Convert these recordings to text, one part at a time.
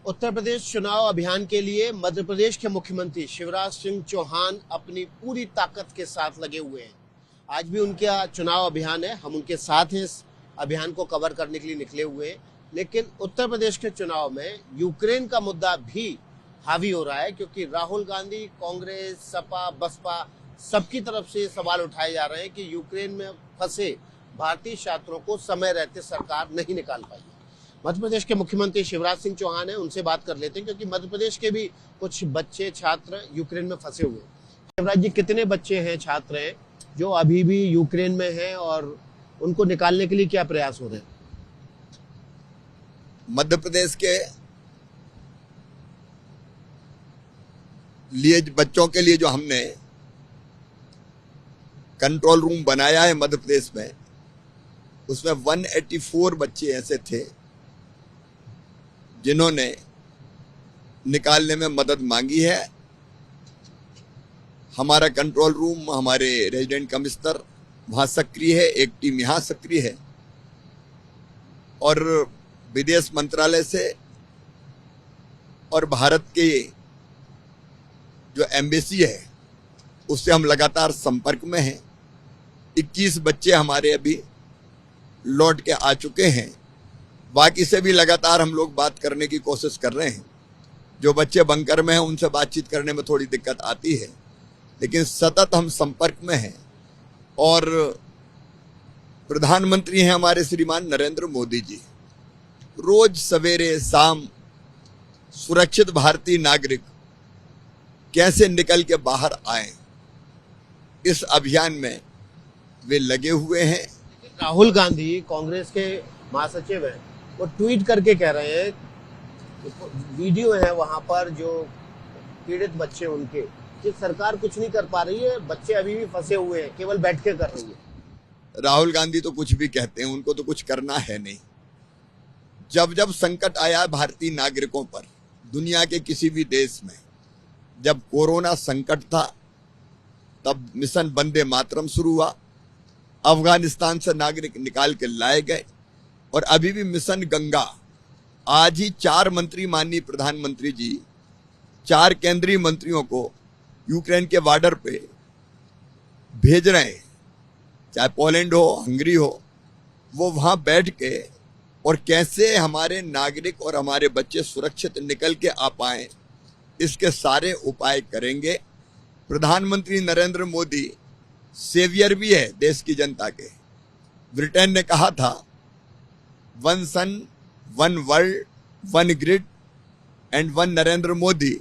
उत्तर प्रदेश चुनाव अभियान के लिए मध्य प्रदेश के मुख्यमंत्री शिवराज सिंह चौहान अपनी पूरी ताकत के साथ लगे हुए हैं। आज भी उनका चुनाव अभियान है, हम उनके साथ हैं, इस अभियान को कवर करने के लिए निकले हुए हैं। लेकिन उत्तर प्रदेश के चुनाव में यूक्रेन का मुद्दा भी हावी हो रहा है, क्योंकि राहुल गांधी, कांग्रेस, सपा, बसपा सबकी तरफ से सवाल उठाए जा रहे हैं कि यूक्रेन में फंसे भारतीय छात्रों को समय रहते सरकार नहीं निकाल पाई। मध्य प्रदेश के मुख्यमंत्री शिवराज सिंह चौहान है, उनसे बात कर लेते हैं, क्योंकि मध्य प्रदेश के भी कुछ बच्चे छात्र यूक्रेन में फंसे हुए हैं। शिवराज जी, कितने बच्चे हैं, छात्र हैं जो अभी भी यूक्रेन में हैं और उनको निकालने के लिए क्या प्रयास हो रहे हैं? मध्य प्रदेश के लिए बच्चों के लिए जो हमने कंट्रोल रूम बनाया है मध्य प्रदेश में, उसमें 184 बच्चे ऐसे थे जिन्होंने निकालने में मदद मांगी है। हमारा कंट्रोल रूम, हमारे रेजिडेंट कमिश्नर वहां सक्रिय है, एक टीम यहां सक्रिय है और विदेश मंत्रालय से और भारत के जो एम्बेसी है उससे हम लगातार संपर्क में हैं। 21 बच्चे हमारे अभी लौट के आ चुके हैं। बाकी से भी लगातार हम लोग बात करने की कोशिश कर रहे हैं। जो बच्चे बंकर में हैं उनसे बातचीत करने में थोड़ी दिक्कत आती है, लेकिन सतत हम संपर्क में हैं। और प्रधानमंत्री हैं हमारे श्रीमान नरेंद्र मोदी जी, रोज सवेरे शाम सुरक्षित भारतीय नागरिक कैसे निकल के बाहर आए, इस अभियान में वे लगे हुए हैं। राहुल गांधी कांग्रेस के महासचिव हैं, वो ट्वीट करके कह रहे हैं, वीडियो है वहां पर जो पीड़ित बच्चे उनके, कि सरकार कुछ नहीं कर पा रही है, बच्चे अभी भी फंसे हुए हैं, केवल बैठ के कर रही है। राहुल गांधी तो कुछ भी कहते हैं, उनको तो कुछ करना है नहीं। जब जब संकट आया भारतीय नागरिकों पर दुनिया के किसी भी देश में, जब कोरोना संकट था तब मिशन वंदे मातरम शुरू हुआ, अफगानिस्तान से नागरिक निकाल के लाए गए, और अभी भी मिशन गंगा। आज ही 4 मंत्री, माननीय प्रधानमंत्री जी 4 केंद्रीय मंत्रियों को यूक्रेन के बॉर्डर पे भेज रहे हैं, चाहे पोलैंड हो, हंगरी हो, वो वहां बैठ के और कैसे हमारे नागरिक और हमारे बच्चे सुरक्षित निकल के आ पाए, इसके सारे उपाय करेंगे। प्रधानमंत्री नरेंद्र मोदी सेवियर भी है देश की जनता के। ब्रिटेन ने कहा था, one sun, one world, one grid and one Narendra Modi.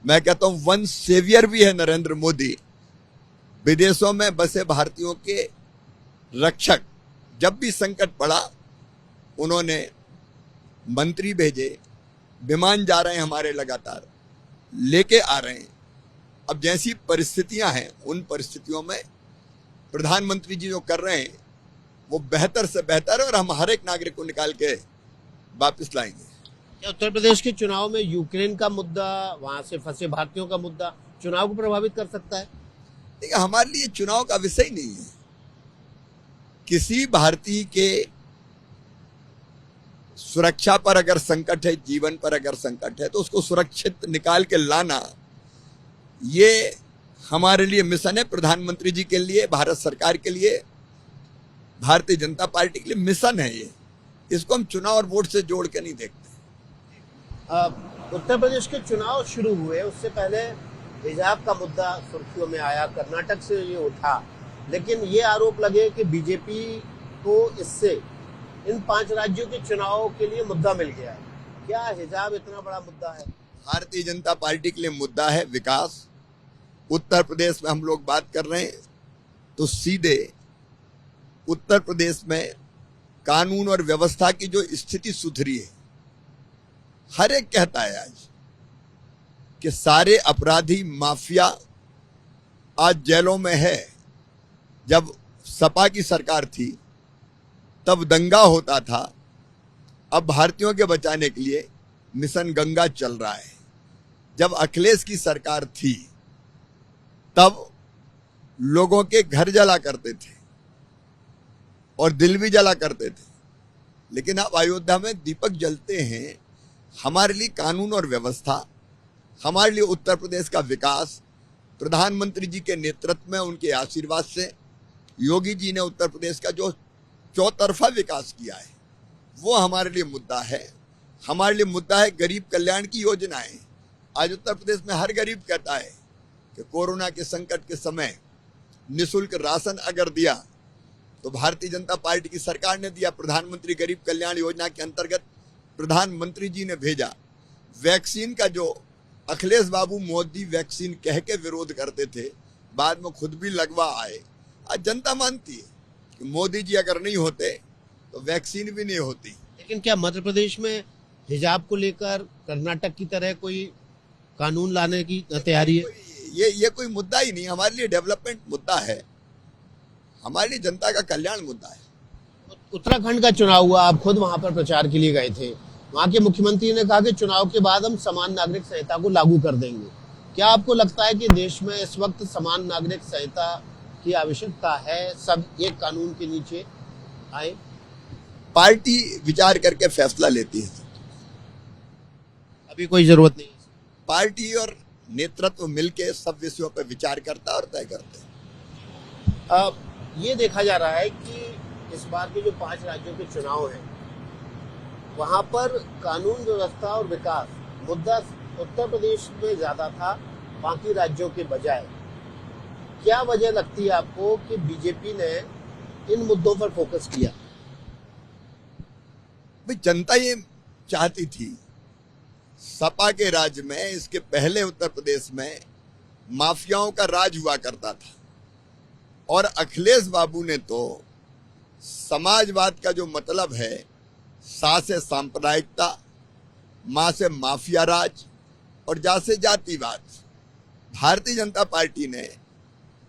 मैं कहता हूं वन सेवियर भी है नरेंद्र मोदी। विदेशों में बसे भारतीयों के रक्षक। जब भी संकट पड़ा उन्होंने मंत्री भेजे, विमान जा रहे हैं हमारे, लगातार लेके आ रहे हैं। अब जैसी परिस्थितियां हैं उन परिस्थितियों में प्रधानमंत्री जी जो कर रहे हैं वो बेहतर से बेहतर है, और हम हर एक नागरिक को निकाल के वापस लाएंगे। क्या उत्तर प्रदेश के चुनाव में यूक्रेन का मुद्दा, वहां से फंसे भारतीयों का मुद्दा चुनाव को प्रभावित कर सकता है? देखिए, हमारे लिए चुनाव का विषय नहीं है। किसी भारतीय के सुरक्षा पर अगर संकट है, जीवन पर अगर संकट है, तो उसको सुरक्षित निकाल के लाना, ये हमारे लिए मिशन है। प्रधानमंत्री जी के लिए, भारत सरकार के लिए, भारतीय जनता पार्टी के लिए मिशन है ये। इसको हम चुनाव और वोट से जोड़ के नहीं देखते। उत्तर प्रदेश के चुनाव शुरू हुए उससे पहले हिजाब का मुद्दा सुर्खियों में आया, कर्नाटक से ये उठा, लेकिन ये आरोप लगे कि बीजेपी को इससे इन 5 राज्यों के चुनाव के लिए मुद्दा मिल गया है। क्या हिजाब इतना बड़ा मुद्दा है? भारतीय जनता पार्टी के लिए मुद्दा है विकास। उत्तर प्रदेश में हम लोग बात कर रहे हैं तो सीधे उत्तर प्रदेश में कानून और व्यवस्था की जो स्थिति सुधरी है, हर एक कहता है आज कि सारे अपराधी, माफिया आज जेलों में है। जब सपा की सरकार थी तब दंगा होता था, अब भारतीयों के बचाने के लिए मिशन गंगा चल रहा है। जब अखिलेश की सरकार थी तब लोगों के घर जला करते थे और दिल भी जला करते थे, लेकिन अब अयोध्या में दीपक जलते हैं, हमारे लिए कानून और व्यवस्था, हमारे लिए उत्तर प्रदेश का विकास, प्रधानमंत्री जी के नेतृत्व में, उनके आशीर्वाद से योगी जी ने उत्तर प्रदेश का जो चौतरफा विकास किया है वो हमारे लिए मुद्दा है। हमारे लिए मुद्दा है गरीब कल्याण की योजनाएं। आज उत्तर प्रदेश में हर गरीब कहता है कि कोरोना के संकट के समय निःशुल्क राशन अगर दिया तो भारतीय जनता पार्टी की सरकार ने दिया। प्रधानमंत्री गरीब कल्याण योजना के अंतर्गत प्रधानमंत्री जी ने भेजा। वैक्सीन का जो अखिलेश बाबू मोदी वैक्सीन कह के विरोध करते थे, बाद में खुद भी लगवा आए। आज जनता मानती है कि मोदी जी अगर नहीं होते तो वैक्सीन भी नहीं होती। लेकिन क्या मध्य प्रदेश में हिजाब को लेकर कर्नाटक की तरह कोई कानून लाने की तैयारी है? ये कोई मुद्दा ही नहीं। हमारे लिए डेवलपमेंट मुद्दा है, हमारे लिए जनता का कल्याण मुद्दा है। उत्तराखंड का चुनाव हुआ, आप खुद वहां पर प्रचार के लिए गए थे। वहां के मुख्यमंत्री ने कहा कि चुनाव के बाद हम समान नागरिक संहिता को लागू कर देंगे। क्या आपको लगता है कि देश में इस वक्त समान नागरिक संहिता की आवश्यकता है, सब एक कानून के नीचे आए? पार्टी विचार करके फैसला लेती है, अभी कोई जरूरत नहीं। पार्टी और नेतृत्व मिलके सब विषयों पर विचार करता है और तय करते हैं। ये देखा जा रहा है कि इस बार के जो 5 राज्यों के चुनाव हैं वहां पर कानून व्यवस्था और विकास मुद्दा उत्तर प्रदेश में ज्यादा था बाकी राज्यों के बजाय। क्या वजह लगती है आपको कि बीजेपी ने इन मुद्दों पर फोकस किया? भाई जनता ये चाहती थी। सपा के राज में, इसके पहले उत्तर प्रदेश में माफियाओं का राज हुआ करता था और अखिलेश बाबू ने तो समाजवाद का जो मतलब है, सा से सांप्रदायिकता, मां से माफिया राज और जा से जातिवाद, भारतीय जनता पार्टी ने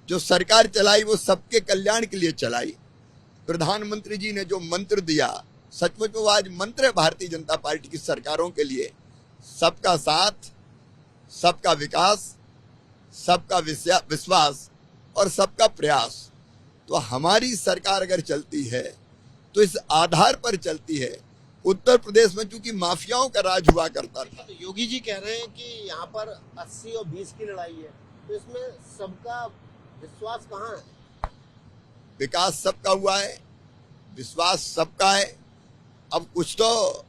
जो सरकार चलाई वो सबके कल्याण के लिए चलाई। प्रधानमंत्री जी ने जो मंत्र दिया, सचमुच में वो आज मंत्र है भारतीय जनता पार्टी की सरकारों के लिए। सबका साथ, सबका विकास, सबका विश्वास और सबका प्रयास। तो हमारी सरकार अगर चलती है तो इस आधार पर चलती है। उत्तर प्रदेश में चूंकि माफियाओं का राज हुआ करता था। योगी जी कह रहे हैं कि यहाँ पर 80 और 20 की लड़ाई है, तो इसमें सबका विश्वास कहाँ है? विकास सबका हुआ है, विश्वास सबका है। अब कुछ तो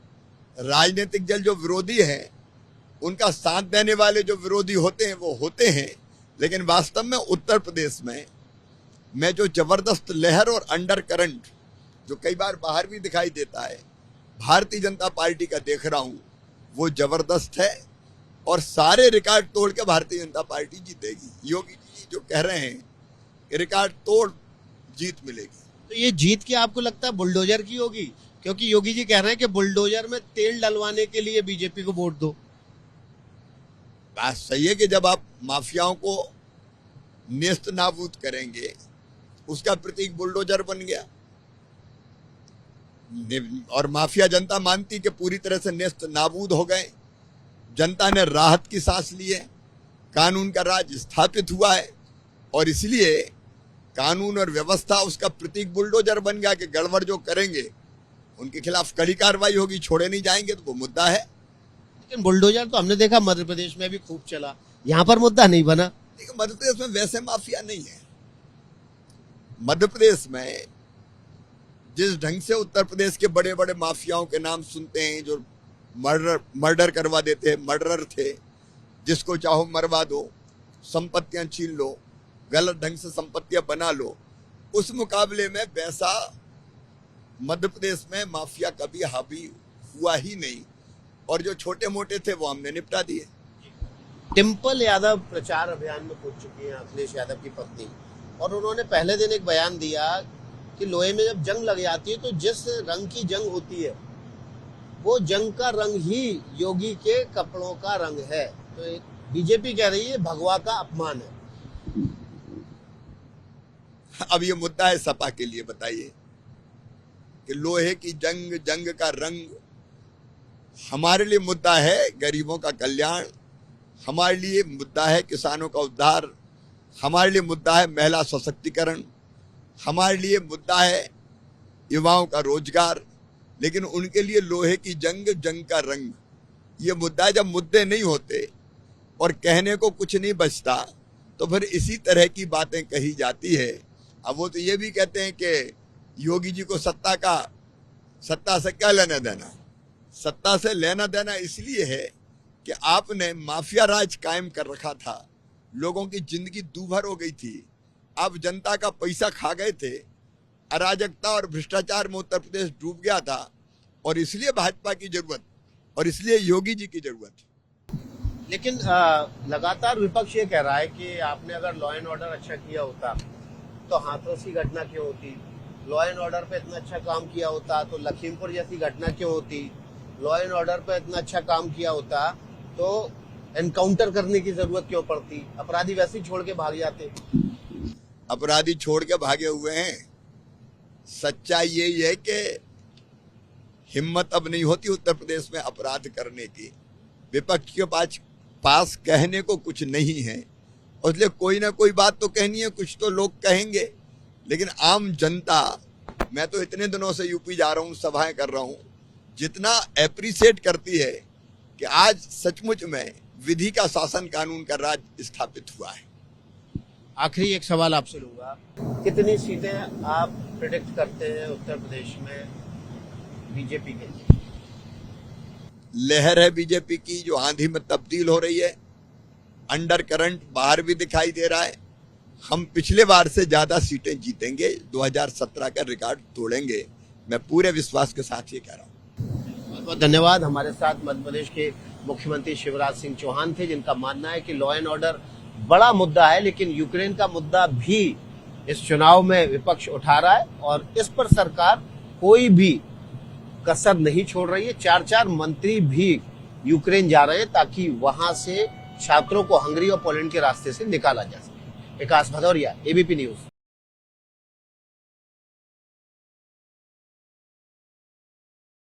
राजनीतिक दल जो विरोधी हैं उनका साथ देने वाले जो विरोधी होते हैं वो होते हैं, लेकिन वास्तव में उत्तर प्रदेश में जो जबरदस्त लहर और अंडर करंट जो कई बार बाहर भी दिखाई देता है, भारतीय जनता पार्टी का देख रहा हूं, वो जबरदस्त है और सारे रिकॉर्ड तोड़ के भारतीय जनता पार्टी जीतेगी। योगी जी जो कह रहे हैं कि रिकॉर्ड तोड़ जीत मिलेगी, तो ये जीत क्या आपको लगता है बुलडोजर की होगी? क्योंकि योगी जी कह रहे हैं कि बुलडोजर में तेल डलवाने के लिए बीजेपी को वोट दो। बात सही है कि जब आप माफियाओं को नेस्त नाबूद करेंगे, उसका प्रतीक बुलडोजर बन गया और माफिया जनता मानती कि पूरी तरह से नेस्त नाबूद हो गए। जनता ने राहत की सांस ली है, कानून का राज स्थापित हुआ है और इसलिए कानून और व्यवस्था उसका प्रतीक बुलडोजर बन गया कि गड़बड़ जो करेंगे उनके खिलाफ कड़ी कार्रवाई होगी, छोड़े नहीं जाएंगे। तो वो मुद्दा है। लेकिन बुलडोजर तो हमने देखा मध्य प्रदेश में भी खूब चला, यहाँ पर मुद्दा नहीं बना। लेकिन मध्य प्रदेश में वैसे माफिया नहीं है। मध्य प्रदेश में जिस ढंग से उत्तर प्रदेश के बड़े बड़े माफियाओं के नाम सुनते हैं, जो मर्डर करवा देते हैं, मर्डरर थे, जिसको चाहो मरवा दो, संपत्तियां छीन लो, गलत ढंग से संपत्तियां बना लो, उस मुकाबले में वैसा मध्य प्रदेश में माफिया कभी हावी हुआ ही नहीं और जो छोटे मोटे थे वो हमने निपटा दिए। डिम्पल यादव प्रचार अभियान में पहुंच चुकी हैं, अखिलेश यादव की पत्नी, और उन्होंने पहले दिन एक बयान दिया कि लोहे में जब जंग लग जाती है तो जिस रंग की जंग होती है वो जंग का रंग ही योगी के कपड़ों का रंग है। तो बीजेपी कह रही है भगवा का अपमान है। अब ये मुद्दा है सपा के लिए, बताइए कि लोहे की जंग, जंग का रंग। हमारे लिए मुद्दा है गरीबों का कल्याण, हमारे लिए मुद्दा है किसानों का उद्धार, हमारे लिए मुद्दा है महिला सशक्तिकरण, हमारे लिए मुद्दा है युवाओं का रोजगार। लेकिन उनके लिए लोहे की जंग, जंग का रंग ये मुद्दा जब मुद्दे नहीं होते और कहने को कुछ नहीं बचता तो फिर इसी तरह की बातें कही जाती है। अब वो तो ये भी कहते हैं कि योगी जी को सत्ता से क्या लेना देना। सत्ता से लेना देना इसलिए है कि आपने माफिया राज कायम कर रखा था, लोगों की जिंदगी दूभर हो गई थी, आप जनता का पैसा खा गए थे, अराजकता और भ्रष्टाचार में उत्तर प्रदेश डूब गया था और इसलिए भाजपा की जरूरत और इसलिए योगी जी की जरूरत। लेकिन लगातार विपक्ष ये कह रहा है कि आपने अगर लॉ एंड ऑर्डर अच्छा किया होता तो हाथरस की घटना क्यों होती, लॉ एंड ऑर्डर पे इतना अच्छा काम किया होता तो लखीमपुर जैसी घटना क्यों होती, लॉ एंड ऑर्डर पे इतना अच्छा काम किया होता तो एनकाउंटर करने की जरूरत क्यों पड़ती, अपराधी वैसे ही छोड़ के भाग जाते। अपराधी छोड़ के भागे हुए हैं। सच्चाई यही है कि हिम्मत अब नहीं होती उत्तर प्रदेश में अपराध करने की। विपक्ष के पास कहने को कुछ नहीं है, इसलिए कोई ना कोई बात तो कहनी है, कुछ तो लोग कहेंगे। लेकिन आम जनता, मैं तो इतने दिनों से यूपी जा रहा हूँ, सभाएं कर रहा हूँ, जितना एप्रिशिएट करती है कि आज सचमुच में विधि का शासन, कानून का राज स्थापित हुआ है। आखिरी एक सवाल आपसे लूंगा, कितनी सीटें आप प्रेडिक्ट करते हैं उत्तर प्रदेश में बीजेपी के लिए? लहर है बीजेपी की जो आंधी में तब्दील हो रही है, अंडर करंट बाहर भी दिखाई दे रहा है। हम पिछले बार से ज्यादा सीटें जीतेंगे, 2017 का रिकॉर्ड तोड़ेंगे, मैं पूरे विश्वास के साथ ये कह रहा हूँ। बहुत बहुत धन्यवाद। हमारे साथ मध्य प्रदेश के मुख्यमंत्री शिवराज सिंह चौहान थे, जिनका मानना है कि लॉ एंड ऑर्डर बड़ा मुद्दा है, लेकिन यूक्रेन का मुद्दा भी इस चुनाव में विपक्ष उठा रहा है और इस पर सरकार कोई भी कसर नहीं छोड़ रही है। 4-4 मंत्री भी यूक्रेन जा रहे हैं ताकि वहां से छात्रों को हंगरी और पोलैंड के रास्ते से निकाला जा सके। विकास भदौरिया, एबीपी न्यूज।